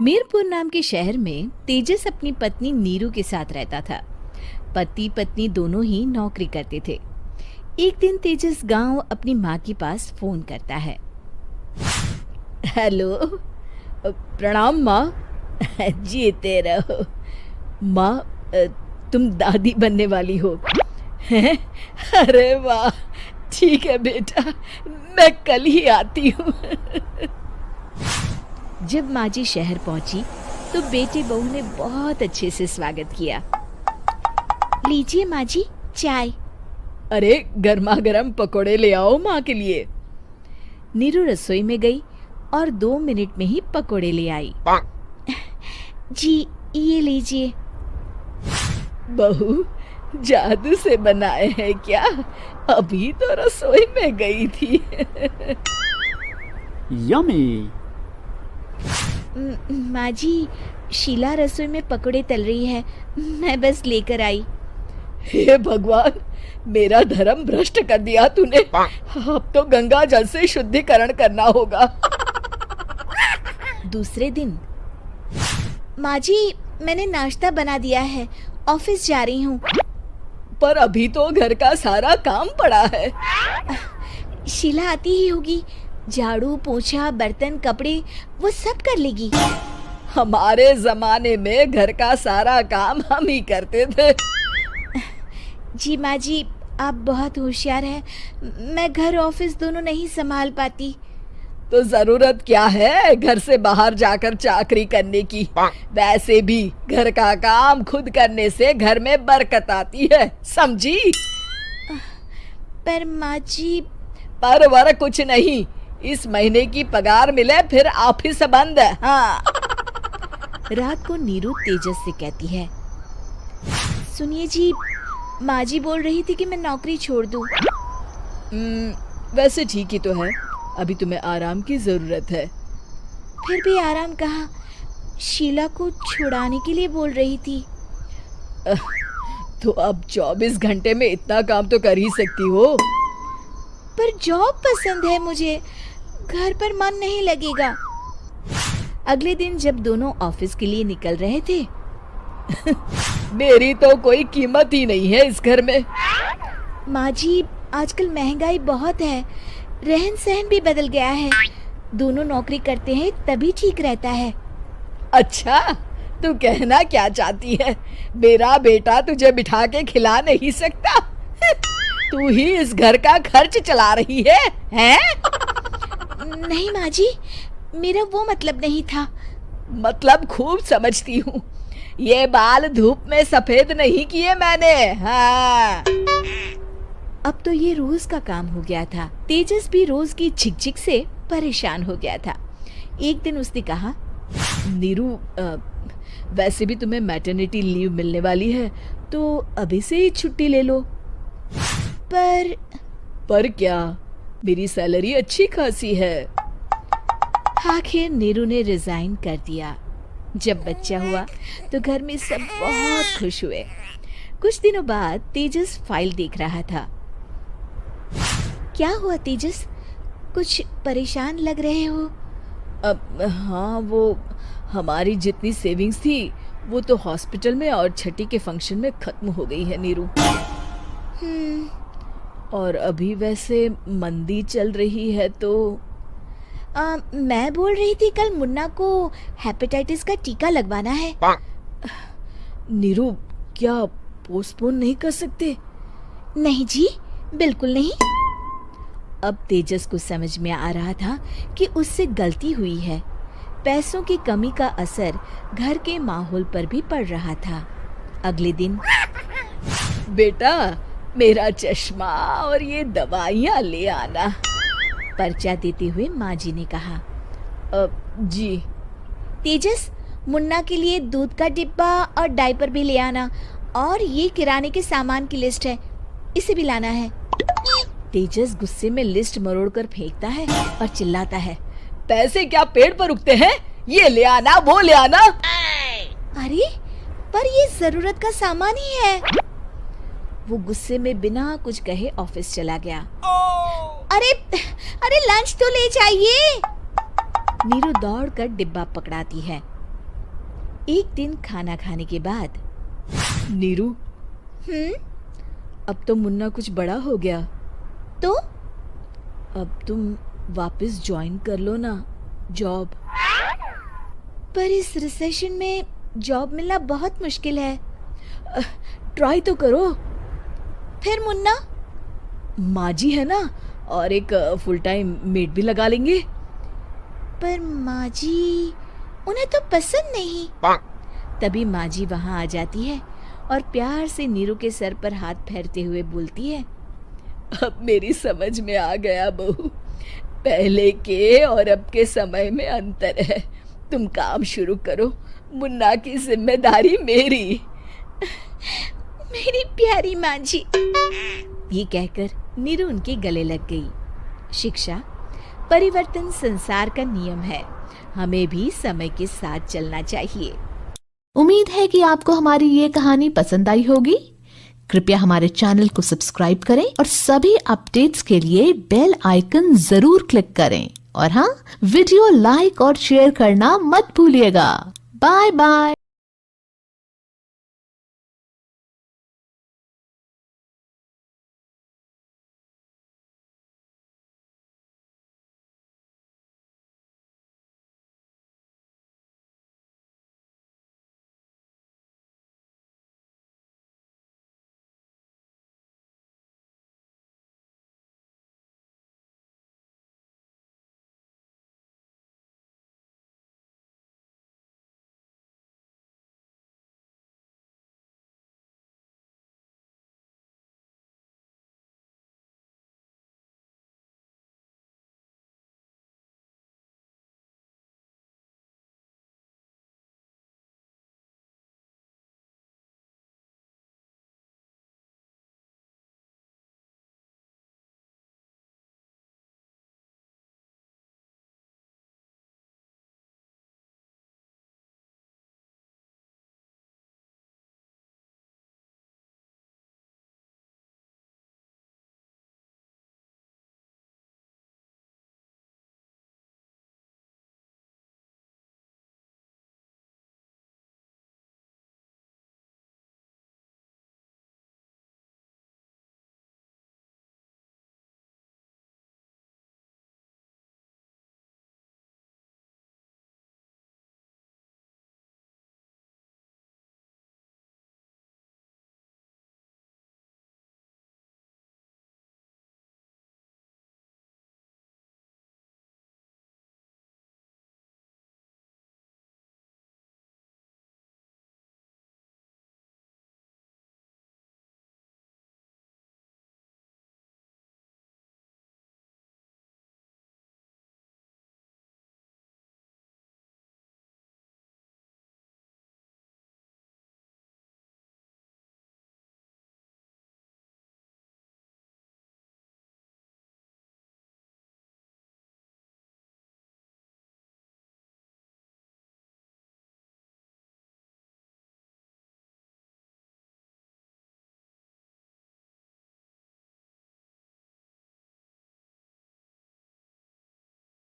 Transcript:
मीरपुर नाम के शहर में तेजस अपनी पत्नी नीरू के साथ रहता था। पति पत्नी दोनों ही नौकरी करते थे। एक दिन तेजस गांव अपनी माँ के पास फोन करता है। हेलो, प्रणाम माँ। जीते रहो माँ, तुम दादी बनने वाली हो हैं? अरे वाह, ठीक है बेटा, मैं कल ही आती हूँ। जब माँ जी शहर पहुंची तो बेटे बहू ने बहुत अच्छे से स्वागत किया। लीजिए माँ जी, चाय। अरे गर्मा गर्म पकोड़े ले आओ माँ के लिए। नीरू रसोई में गई और 2 मिनट में ही पकोड़े ले आई। जी ये लीजिए। बहू, जादू से बनाए हैं क्या? अभी तो रसोई में गई थी। यम्मी। माँ जी, शीला रसोई में पकोड़े तल रही है, मैं बस लेकर आई। हे भगवान, मेरा धर्म भ्रष्ट कर दिया तूने। अब तो गंगा जल से शुद्धिकरण करना होगा। दूसरे दिन, माँ जी मैंने नाश्ता बना दिया है, ऑफिस जा रही हूँ। पर अभी तो घर का सारा काम पड़ा है। शीला आती ही होगी, झाड़ू पोछा बर्तन कपड़े वो सब कर लेगी। हमारे जमाने में घर का सारा काम हम ही करते थे। जी माँ जी, आप बहुत होशियार हैं, मैं घर ऑफिस दोनों नहीं संभाल पाती। तो जरूरत क्या है घर से बाहर जाकर चाकरी करने की? वैसे भी घर का काम खुद करने से घर में बरकत आती है, समझी? पर माँ जी। पर वर कुछ नहीं, इस महीने की पगार मिले फिर ऑफिस बंद। हाँ। रात को नीरू तेजस से कहती है, सुनिए जी, माँ जी बोल रही थी कि मैं नौकरी छोड़ दूं। वैसे ठीक ही तो है, अभी तुम्हें आराम की जरूरत है। फिर भी आराम कहाँ, शीला को छुड़ाने के लिए बोल रही थी। तो अब 24 घंटे में इतना काम तो कर ही सकती हो। पर जॉब पसंद है मुझे, घर पर मन नहीं लगेगा। अगले दिन जब दोनों ऑफिस के लिए निकल रहे थे, मेरी तो कोई कीमत ही नहीं है इस घर में। माँ जी, आजकल महंगाई बहुत है, रहन सहन भी बदल गया है, दोनों नौकरी करते हैं तभी ठीक रहता है। अच्छा, तू कहना क्या चाहती है? मेरा बेटा तुझे बिठा के खिला नहीं सकता? तू ही इस घर का खर्च चला रही है, हैं? नहीं माँ जी, मेरा वो मतलब नहीं था। मतलब खूब समझती हूँ, ये बाल धूप में सफेद नहीं किए मैंने। हाँ। अब तो ये रोज का काम हो गया था। तेजस भी रोज की झिकझिक से परेशान हो गया था। एक दिन उसने कहा, नीरू, वैसे भी तुम्हें मैटरनिटी लीव मिलने वाली है, तो अभी से ही छुट्टी ले लो। पर क्या, मेरी सैलरी अच्छी खासी है। आखिर नीरू ने रिजाइन कर दिया। जब बच्चा हुआ तो घर में सब बहुत खुश हुए। कुछ दिनों बाद तेजस फाइल देख रहा था। क्या हुआ तेजस, कुछ परेशान लग रहे हो? हाँ, वो हमारी जितनी सेविंग्स थी वो तो हॉस्पिटल में और छठी के फंक्शन में खत्म हो गई है नीरू। और अभी वैसे मंदी चल रही है तो मैं बोल रही थी कल मुन्ना को हेपेटाइटिस का टीका लगवाना है। नीरू, क्या पोस्टपोन नहीं कर सकते? नहीं जी, बिल्कुल नहीं। अब तेजस को समझ में आ रहा था कि उससे गलती हुई है। पैसों की कमी का असर घर के माहौल पर भी पड़ रहा था। अगले दिन, बेटा मेरा चश्मा और ये दवाइयाँ ले आना, पर्चा देते हुए माँ जी ने कहा। जी। तेजस, मुन्ना के लिए दूध का डिब्बा और डायपर भी ले आना, और ये किराने के सामान की लिस्ट है, इसे भी लाना है। तेजस गुस्से में लिस्ट मरोड़कर फेंकता है और चिल्लाता है, पैसे क्या पेड़ पर उगते हैं? ये ले आना, वो ले आना। अरे पर ये जरूरत का सामान ही है। वो गुस्से में बिना कुछ कहे ऑफिस चला गया। अरे लंच तो ले जाइए। नीरू दौड़कर डिब्बा पकड़ाती है। एक दिन खाना खाने के बाद, नीरू, अब तो मुन्ना कुछ बड़ा हो गया, तो अब तुम वापस ज्वाइन कर लो ना जॉब। पर इस रिसेशन में जॉब मिलना बहुत मुश्किल है। ट्राई तो करो। फिर मुन्ना, माँ जी है ना, और एक फुल टाइम मेड भी लगा लेंगे। पर माँ जी, उन्हें तो पसंद नहीं। तभी माँ जी वहाँ आ जाती है और प्यार से नीरू के सर पर हाथ फेरते हुए बोलती है, अब मेरी समझ में आ गया बहू, पहले के और अब के समय में अंतर है। तुम काम शुरू करो, मुन्ना की जिम्मेदारी मेरी। मेरी प्यारी माँ जी। ये कहकर नीरू उनके गले लग गई। शिक्षा, परिवर्तन संसार का नियम है, हमें भी समय के साथ चलना चाहिए। उम्मीद है कि आपको हमारी ये कहानी पसंद आई होगी। कृपया हमारे चैनल को सब्सक्राइब करें और सभी अपडेट्स के लिए बेल आइकन जरूर क्लिक करें। और हाँ, वीडियो लाइक और शेयर करना मत भूलिएगा। Bye bye.